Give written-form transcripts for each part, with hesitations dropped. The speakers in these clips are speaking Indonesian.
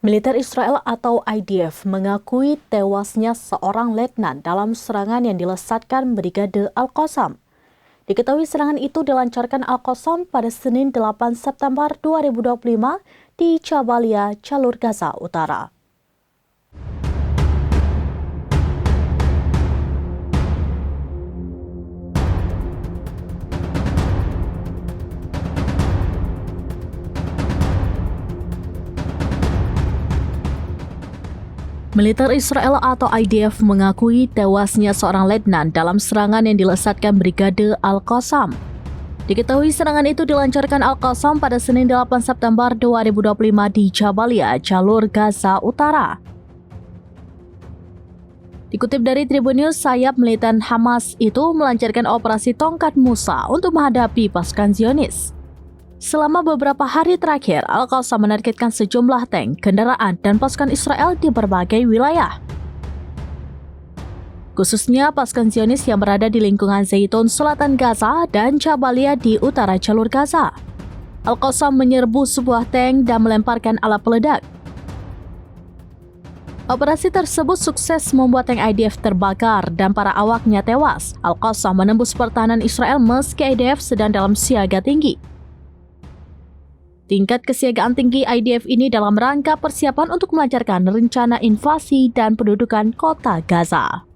Militer Israel atau IDF mengakui tewasnya seorang letnan dalam serangan yang dilesatkan Brigade Al-Qassam. Diketahui serangan itu dilancarkan Al-Qassam pada Senin 8 September 2025 di Jabalia, Jalur Gaza Utara. Militer Israel atau IDF mengakui tewasnya seorang letnan dalam serangan yang dilesatkan Brigade Al-Qassam. Diketahui serangan itu dilancarkan Al-Qassam pada Senin 8 September 2025 di Jabalia, Jalur Gaza Utara. Dikutip dari Tribun News, sayap militan Hamas itu melancarkan operasi Tongkat Musa untuk menghadapi pasukan Zionis. Selama beberapa hari terakhir, Al-Qassam menargetkan sejumlah tank, kendaraan, dan pasukan Israel di berbagai wilayah. Khususnya pasukan Zionis yang berada di lingkungan Zaitun, selatan Gaza, dan Jabalia di utara jalur Gaza. Al-Qassam menyerbu sebuah tank dan melemparkan alat peledak. Operasi tersebut sukses membuat tank IDF terbakar dan para awaknya tewas. Al-Qassam menembus pertahanan Israel meski IDF sedang dalam siaga tinggi. Tingkat kesiagaan tinggi IDF ini dalam rangka persiapan untuk melancarkan rencana invasi dan pendudukan kota Gaza.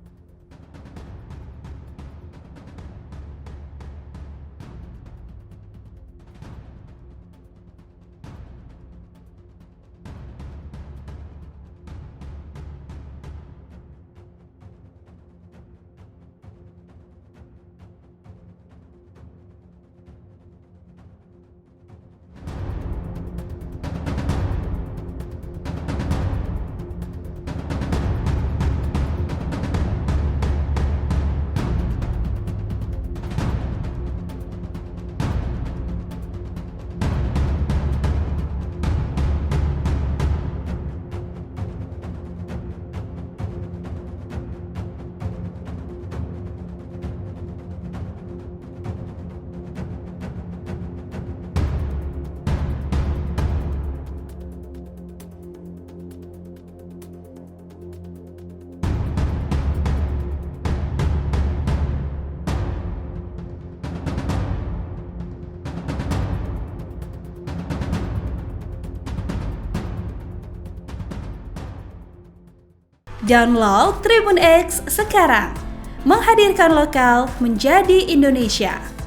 Download Tribun X sekarang, menghadirkan lokal menjadi Indonesia.